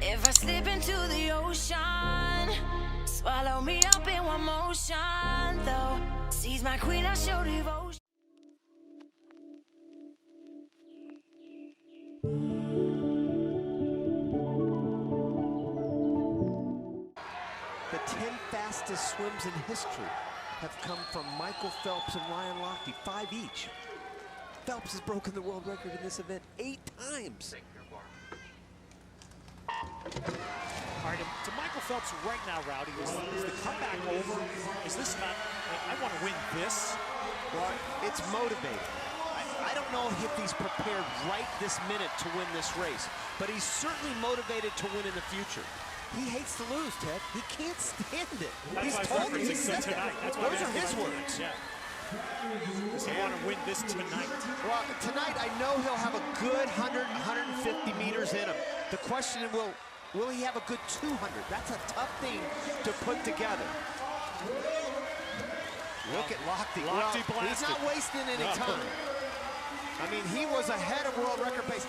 If I slip into the ocean, swallow me up in one motion. Though sees my queen, I show devotion. The 10 fastest swims in history have come from Michael Phelps and Ryan Lochte, 5 each. Phelps has broken the world record in this event 8 times. All right, to Michael Phelps right now, Rowdy, is the comeback over? Is this not, I want to win this? Well, it's motivating. I don't know if he's prepared right this minute to win this race, but he's certainly motivated to win in the future. He hates to lose, Ted. He can't stand it. That's He's told me he said that. Those are his words. Yeah. Does he want to win this tonight? Well, tonight I know he'll have a good 100, 150 meters in him. The question will he have a good 200? That's a tough thing to put together. Look at Lochte. Well, he's not wasting any time. I mean, he was ahead of world record pace.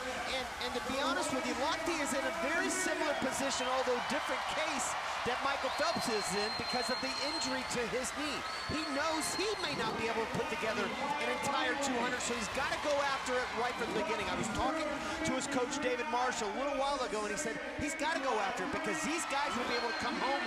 And to be honest with you, Lochte is in a very similar position, although different case, that Michael Phelps is in because of the injury to his knee. He knows he may not be able to put together an entire 200, so he's got to go after it right from the beginning. I was talking to his coach, David Marshall, a little while ago, and he said he's got to go after it because these guys will be able to come home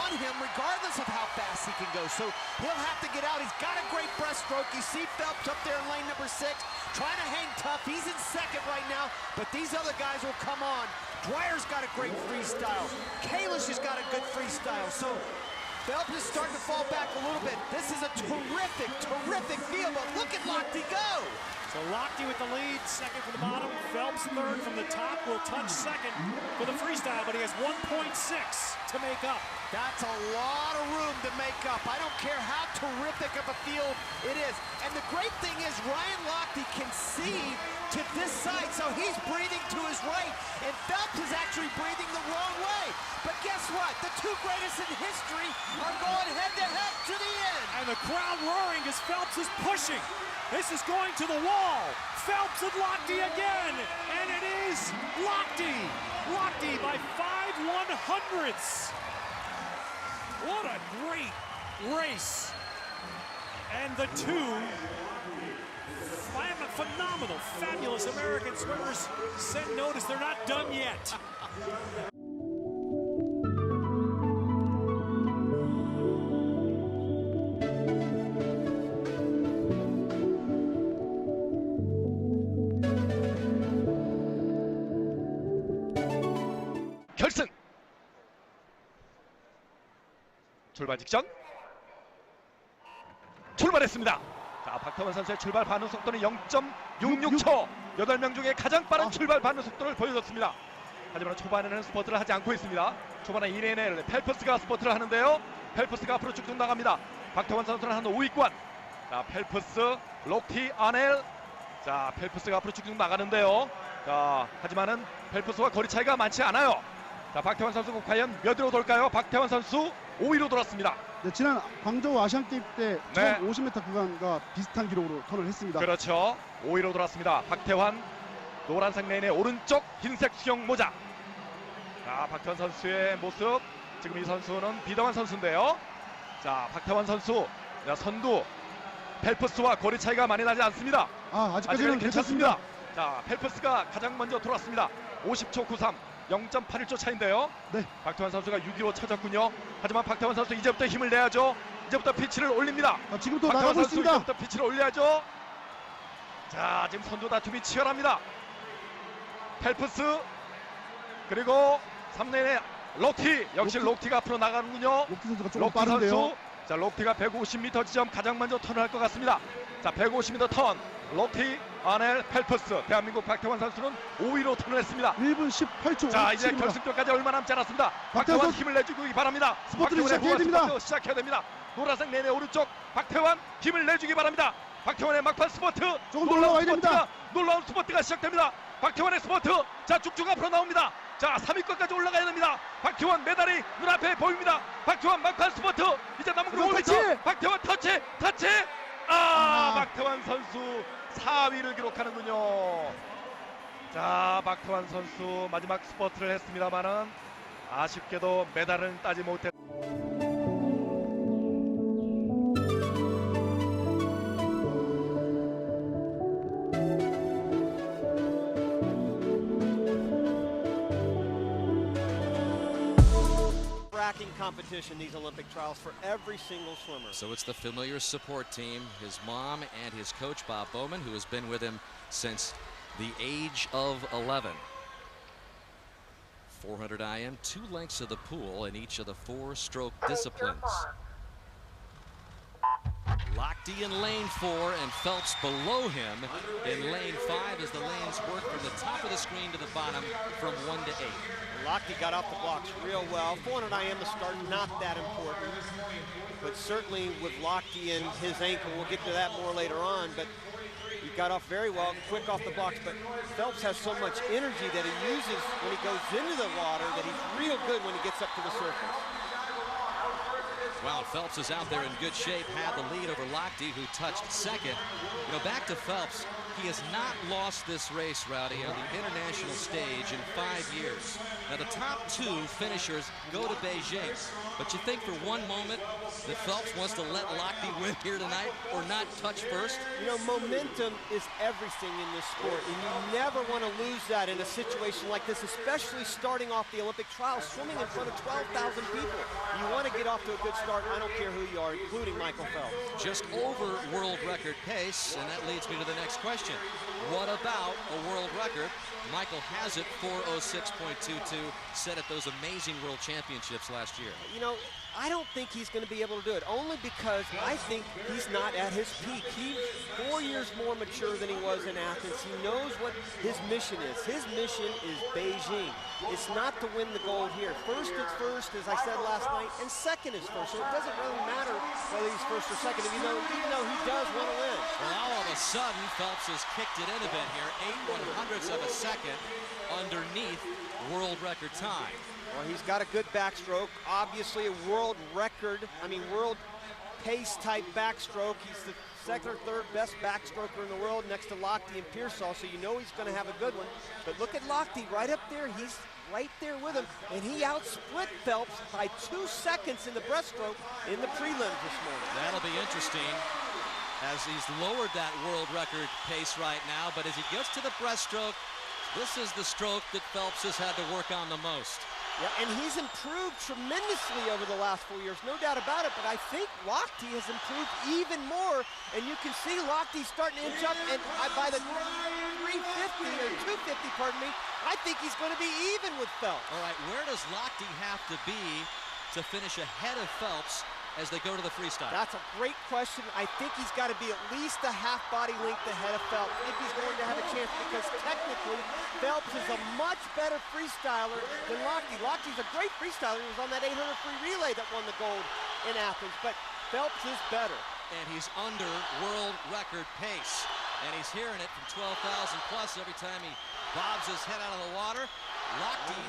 on him regardless of how fast he can go. So he'll have to get out. He's got a great breaststroke. You see Phelps up there in lane number 6 trying to hang tough. He's in second right now, but these other guys will come on. Dwyer's got a great freestyle. Caeleb has got a good freestyle. So Phelps is starting to fall back a little bit. This is a terrific, terrific field, but look at Lochte go. So Lochte with the lead, second from the bottom. Phelps third from the top, will touch second for the freestyle, but he has 1.6 to make up. That's a lot of room to make up. I don't care how terrific of a field it is. And the great thing is Ryan Lochte can see to this side, so he's breathing to his right, and Phelps is actually breathing the wrong way. But guess what? The two greatest in history are going head-to-head to the end. And the crowd roaring as Phelps is pushing. This is going to the wall. Phelps and Lochte again, and it is Lochte. Lochte by 5/100ths. What a great race. And the two phenomenal, fabulous American swimmers send notice they're not done yet. 결승 출발 직전 출발했습니다. 자, 박태원 선수의 출발 반응 속도는 0.66초. 8명 중에 가장 빠른 출발 반응 속도를 보여줬습니다. 하지만 초반에는 스포트를 하지 않고 있습니다. 초반에 1레인에 펠프스가 스포트를 하는데요. 펠프스가 앞으로 쭉쭉 나갑니다. 박태원 선수는 한 5위권. 자, 펠프스, 록티, 아넬. 자, 펠프스가 앞으로 쭉쭉 나가는데요. 자, 하지만은 펠프스와 거리 차이가 많지 않아요. 자, 박태원 선수 과연 몇 위로 돌까요? 박태원 선수 5위로 돌았습니다. 네, 지난 광저우 아시안게임 때 네. 50m 구간과 비슷한 기록으로 턴을 했습니다. 그렇죠. 5위로 돌았습니다. 박태환 노란색 레인의 오른쪽 흰색 수영 모자. 자, 박태환 선수의 모습. 지금 이 선수는 비동환 선수인데요. 자, 박태환 선수 선두 펠프스와 거리 차이가 많이 나지 않습니다. 아직까지는 괜찮습니다. 자, 펠프스가 가장 먼저 돌았습니다. 50초 93. 0.81초 차인데요. 네. 박태환 선수가 6위로 쳐졌군요. 하지만 박태환 선수 이제부터 힘을 내야죠. 이제부터 피치를 올립니다. 지금도 박태환 나가고 선수 있습니다. 이제부터 피치를 올려야죠. 자, 지금 선두 다툼이 치열합니다. 펠프스 그리고 3레인의 록티. 역시 록티가 앞으로 나가는군요. 록티 선수가 조금 록티 빠른데요. 선수. 자, 록티가 150m 지점 가장 먼저 턴을 할 것 같습니다. 자, 150m 턴. 록티, 아넬, 펠프스. 대한민국 박태환 선수는 5위로 턴을 했습니다. 1분 18초. 자, 이제 결승전까지 얼마 남지 않았습니다. 박태환 힘을 내주기 바랍니다. 스포트를 시작해야 됩니다. 스포트 시작해야 됩니다. 노란색 레인의 오른쪽 박태환 힘을 내주기 바랍니다. 박태환의 막판 스포트. 조금 더 올라와야 됩니다. 놀라운 스포트가 시작됩니다. 박태환의 스포트. 자, 쭉쭉 앞으로 나옵니다. 자, 3위권까지 올라가야 됩니다. 박태환 메달이 눈앞에 보입니다. 박태환 막판 스포트. 이제 남은 거 5m. 박태환 터치. 박태환 선수 4위를 기록하는군요. 자, 박태환 선수 마지막 스퍼트를 했습니다만은 아쉽게도 메달은 따지 못했. Competition, these Olympic trials, for every single swimmer. So it's the familiar support team, his mom and his coach Bob Bowman, who has been with him since the age of 11. 400 IM, 2 lengths of the pool in each of the 4-stroke disciplines. Lochte in lane 4 and Phelps below him in lane 5 as the lanes work from the top of the screen to the bottom from 1 to 8. Lochte got off the blocks real well. 400 IM to start, not that important. But certainly with Lochte and his ankle, we'll get to that more later on, but he got off very well, quick off the blocks. But Phelps has so much energy that he uses when he goes into the water that he's real good when he gets up to the surface. Well, Phelps is out there in good shape, had the lead over Lochte, who touched second. You know, back to Phelps, he has not lost this race, Rowdy, on the international stage in 5 years. Now, the top 2 finishers go to Beijing, but you think for one moment that Phelps wants to let Lochte win here tonight or not touch first? You know, momentum is everything in this sport, and you never want to lose that in a situation like this, especially starting off the Olympic trials, swimming in front of 12,000 people. You want to get off to a good start. I don't care who you are, including Michael Phelps. Just over world record pace, and that leads me to the next question. What about a world record? Michael has it, 4:06.22, set at those amazing world championships last year. You know, I don't think he's going to be able to do it, only because I think he's not at his peak. He's 4 years more mature than he was in Athens. He knows what his mission is. His mission is Beijing. It's not to win the gold here. First is first, as I said last night, and second is first. So it doesn't really matter whether he's first or second, even though he does want to win. Well, all of a sudden, Phelps has kicked it in a bit here. 8/100ths of a second underneath world record time. Well, he's got a good backstroke. Obviously a world record, world pace type backstroke. He's the second or third best backstroker in the world next to Lochte and Pearsall, so you know he's going to have a good one. But look at Lochte right up there. He's right there with him, and he outsplit Phelps by 2 seconds in the breaststroke in the prelims this morning. That'll be interesting as he's lowered that world record pace right now, but as he gets to the breaststroke, this is the stroke that Phelps has had to work on the most. Yeah, and he's improved tremendously over the last 4 years, no doubt about it, but I think Lochte has improved even more, and you can see Lochte starting to inch up, and by the 350 or 250, pardon me, I think he's going to be even with Phelps. All right, where does Lochte have to be to finish ahead of Phelps as they go to the freestyle? That's a great question. I think he's got to be at least a half body length ahead of Phelps if he's going to have a chance, because technically Phelps is a much better freestyler than Lochte. Lochte's a great freestyler. He was on that 800 free relay that won the gold in Athens, but Phelps is better. And he's under world record pace. And he's hearing it from 12,000 plus every time he bobs his head out of the water. Lochte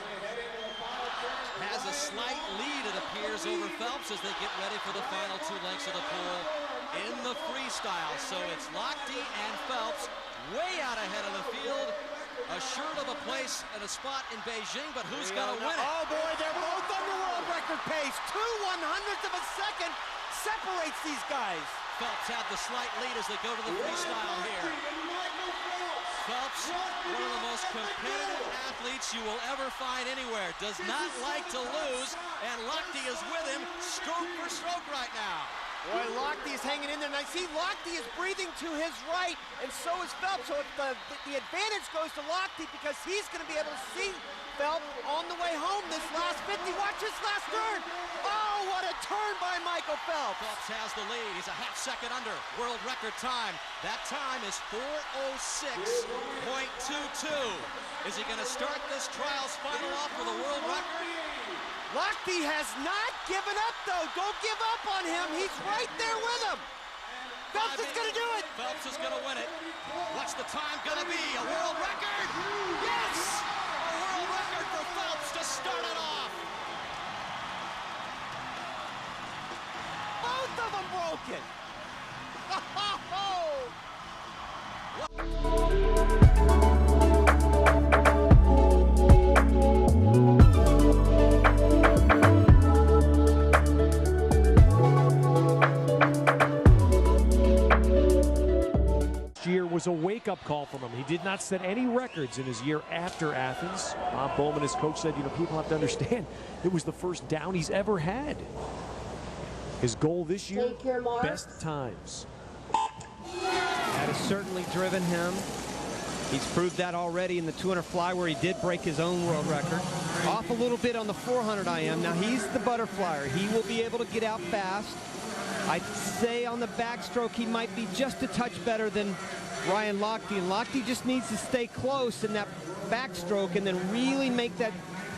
has a slight lead, it appears, over Phelps as they get ready for the final 2 lengths of the pool in the freestyle. So it's Lochte and Phelps way out ahead of the field, assured of a place and a spot in Beijing, but who's going to win it? Oh boy, they're both under world record pace. 2/100ths of a second separates these guys. Phelps had the slight lead as they go to the freestyle here. Phelps, one of the most competitive athletes you will ever find anywhere, does not like to lose, and Lochte is with him stroke for stroke right now. Boy, Lochte is hanging in there, and I see Lochte is breathing to his right, and so is Phelps. So if the advantage goes to Lochte, because he's going to be able to see Phelps on the way home this last 50. Watch this last turn. Oh, what a turn by Michael Phelps. Phelps has the lead. He's a half second under world record time. That time is 4:06.22. Is he going to start this trials final off with a world record? Lochte has not given up, though. Don't give up on him. He's right there with him. Phelps is going to do it. Phelps is going to win it. What's the time going to be? A world record? Yes! A world record for Phelps to start it off. Both of them broken. Oh! was a wake-up call from him. He did not set any records in his year after Athens. Bob Bowman, his coach, said, you know, people have to understand it was the first down he's ever had. His goal this year, best times. That has certainly driven him. He's proved that already in the 200 fly where he did break his own world record. Off a little bit on the 400 IM. Now he's the butterflyer. He will be able to get out fast. I'd say on the backstroke he might be just a touch better than Ryan Lochte. And Lochte just needs to stay close in that backstroke and then really make that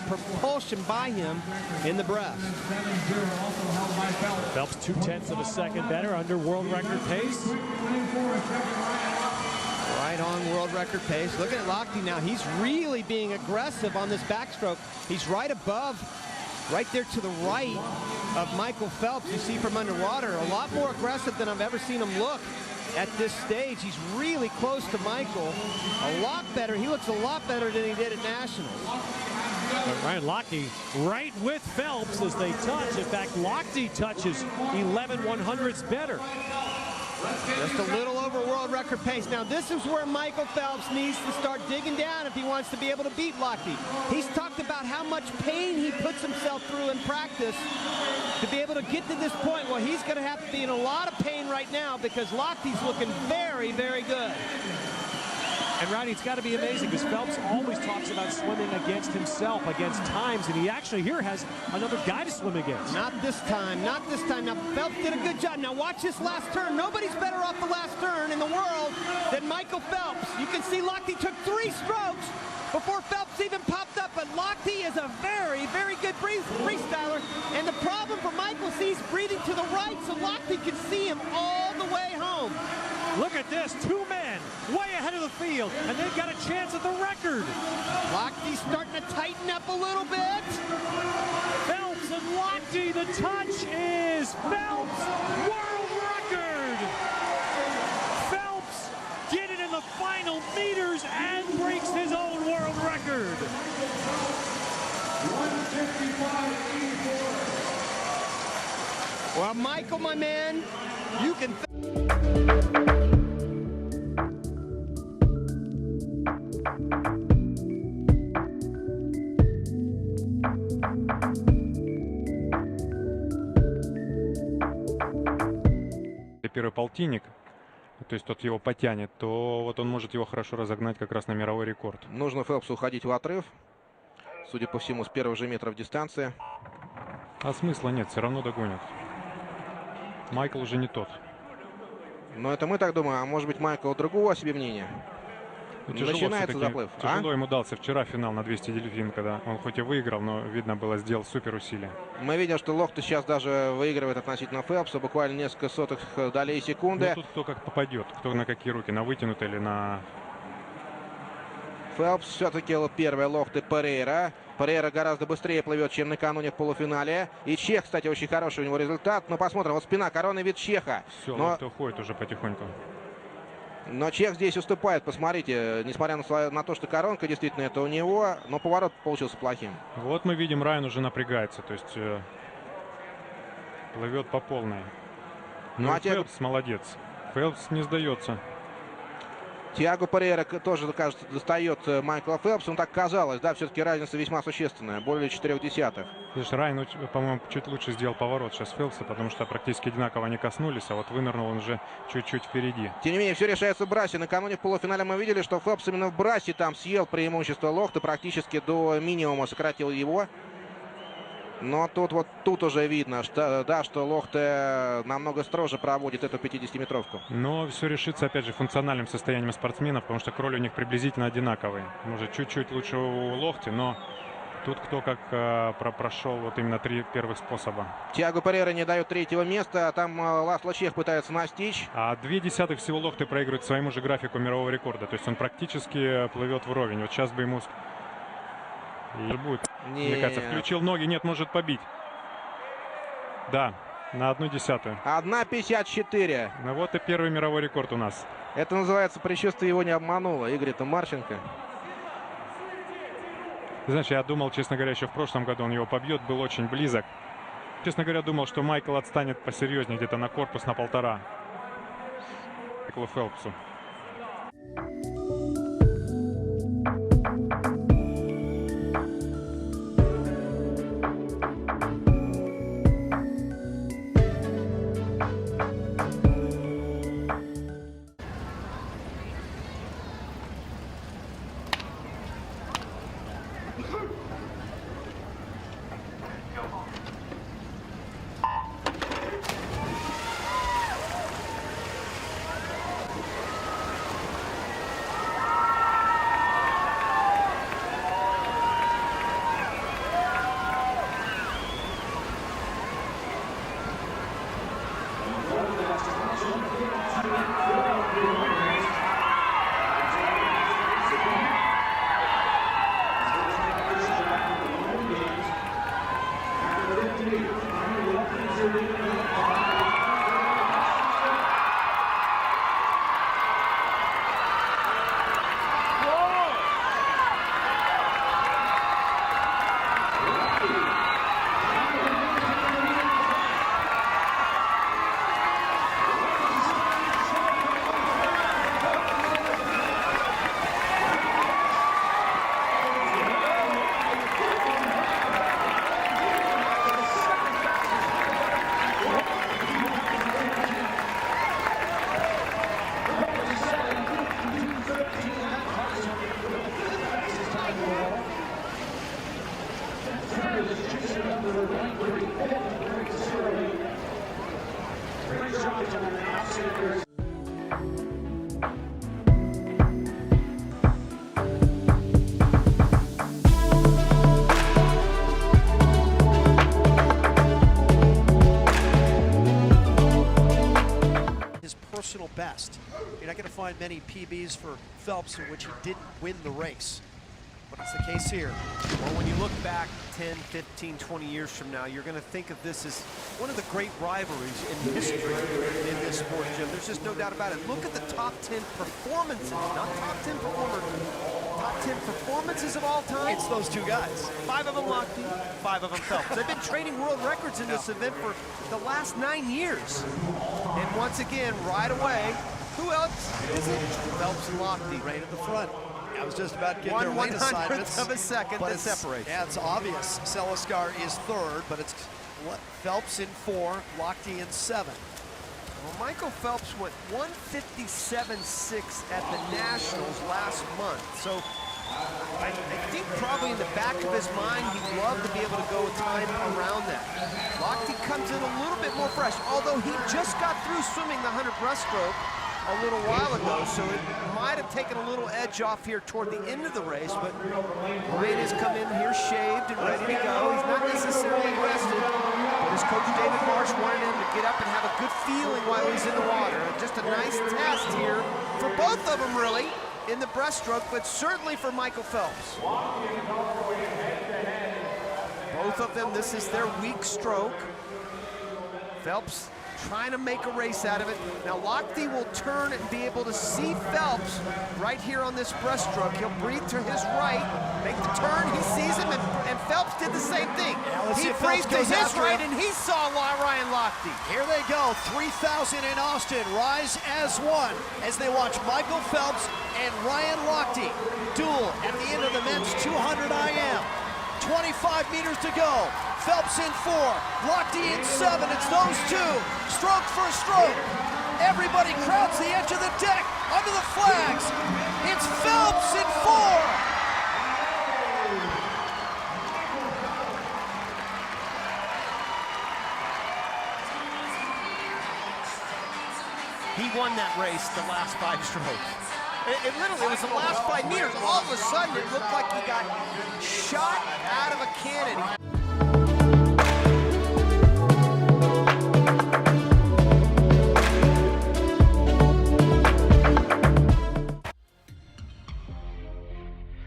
propulsion by him in the breast. Phelps 0.2 of a second better, under world record pace. Right on world record pace. Look at Lochte now. He's really being aggressive on this backstroke. He's right above, right there to the right of Michael Phelps. You see from underwater, a lot more aggressive than I've ever seen him look at this stage. He's really close to Michael. A lot better. He looks a lot better than he did at Nationals. But Ryan Lochte right with Phelps as they touch. In fact, Lochte touches 11/100ths better. Just a little over world record pace. Now this is where Michael Phelps needs to start digging down if he wants to be able to beat Lochte. He's talked about how much pain he puts himself through in practice to be able to get to this point. Well, he's going to have to be in a lot of pain right now because Lochte's looking very, very good. And Rodney, it's got to be amazing because Phelps always talks about swimming against himself, against times, and he actually here has another guy to swim against. Not this time, not this time. Now, Phelps did a good job. Now, watch this last turn. Nobody's better off the last turn in the world than Michael Phelps. You can see Lochte took 3 strokes before Phelps even popped up, but Lochte is a very, very good freestyler. And the problem for Michael is he's breathing to the right, so Lochte can see him all the way home. Look at this, 2 men way ahead of the field, and they've got a chance at the record. Lochte's starting to tighten up a little bit. Phelps and Lochte, the touch is Phelps' world record. Phelps did it in the final meters and breaks his own world record. 155.84. Well, Michael, my man, you can... Первый полтинник, то есть тот его потянет, то вот он может его хорошо разогнать как раз на мировой рекорд. Нужно Фелпсу уходить в отрыв. Судя по всему, с первых же метров дистанции. А смысла нет, все равно догонят. Майкл уже не тот. Но это мы так думаем, а может быть Майкл другого о себе мнения? Начинается заплыв. Тяжело ему дался вчера финал на 200 дельфин, когда он хоть и выиграл, но видно было, сделал супер усилия. Мы видим, что Лохте сейчас даже выигрывает относительно Фелпса, буквально несколько сотых долей секунды. Ну, тут кто как попадет, кто на какие руки, на вытянутые или на... Фелпс все-таки первый, Лохте Перейра. Перейра гораздо быстрее плывет, чем накануне в полуфинале. И Чех, кстати, очень хороший у него результат. Но посмотрим, вот спина, коронный вид Чеха. Все, Лохте уходит уже потихоньку. Но Чех здесь уступает, посмотрите, несмотря на то, что коронка действительно это у него, но поворот получился плохим. Вот мы видим, Райан уже напрягается, то есть плывет по полной. Ну, а Фелпс молодец, Фелпс не сдается. Тиаго Перейра тоже, кажется, достает Майкла Фелпса. Ну, так казалось, да, все-таки разница весьма существенная, более 0,4. Видишь, Райан, по-моему, чуть лучше сделал поворот сейчас Фелпса, потому что практически одинаково они коснулись, а вот вынырнул он уже чуть-чуть впереди. Тем не менее, все решается в брасе. Накануне в полуфинале мы видели, что Фелпс именно в брасе там съел преимущество Лохте, практически до минимума сократил его. Но тут уже видно, что, да, что Лохте намного строже проводит эту 50-метровку. Но все решится, опять же, функциональным состоянием спортсменов, потому что кроли у них приблизительно одинаковые. Может, чуть-чуть лучше у Лохте, но тут кто как прошел вот именно 3 первых способа. Тиаго Перейра не дает 3-го места, а там Ласло Чех пытается настичь. А 0,2 всего Лохте проигрывает своему же графику мирового рекорда. То есть он практически плывет вровень. Вот сейчас бы ему... И будет, мне кажется, включил ноги, нет, может побить. Да, на 0,1. 1,54. Ну вот и первый мировой рекорд у нас. Это называется «Предчувствие его не обмануло» Игоря Марченко. Знаешь, я думал, честно говоря, еще в прошлом году он его побьет, был очень близок. Честно говоря, думал, что Майкл отстанет посерьезнее, где-то на корпус, на 1,5. Майклу Фелпсу. His personal best. You're not going to find many PBs for Phelps in which he didn't win the race. But it's the case here. Well, when you look back 10, 15, 20 years from now, you're going to think of this as one of the great rivalries in history in this sport, Jim. There's just no doubt about it. Look at the top 10 performances, not top 10 performers, top 10 performances of all time. It's those two guys. 5 of them Lochte, 5 of them Phelps. They've been trading world records in this event for the last 9 years. And once again, right away, who else is it? Phelps and Lochte. Right at the front. I was just about to get their One lane assignments. of a second but that separates. Yeah, it's obvious. Seliskar is third, but it's Phelps in 4, Lochte in 7. Well, Michael Phelps went 157.6 at the Nationals last month. So I think probably in the back of his mind, he'd love to be able to go a time around that. Lochte comes in a little bit more fresh, although he just got through swimming the 100 breaststroke a little while ago, so it might have taken a little edge off here toward the end of the race, but Ryan has come in here shaved and ready to go. He's not necessarily rested, but his coach David Marsh wanted him to get up and have a good feeling while he's in the water. Just a nice test here for both of them, really, in the breaststroke, but certainly for Michael Phelps. Both of them, this is their weak stroke. Phelps trying to make a race out of it. Now Lochte will turn and be able to see Phelps right here on this breaststroke. He'll breathe to his right, make the turn, he sees him, and Phelps did the same thing. He breathed to his right, and he saw Ryan Lochte. Here they go, 3,000 in Austin, rise as one, as they watch Michael Phelps and Ryan Lochte duel at the end of the men's 200 IM. 25 meters to go. Phelps in 4, Lochte in 7. It's those two, stroke for stroke. Everybody crowds the edge of the deck, under the flags. It's Phelps in 4. He won that race the last 5 strokes. It literally was the last 5 meters. All of a sudden, it looked like he got shot out of a cannon.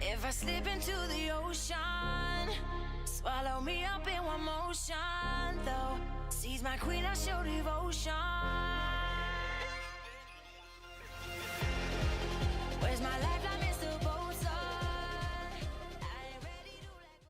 If I slip into the ocean, swallow me up in one motion, though. Seize my queen, I show devotion. Where's my life?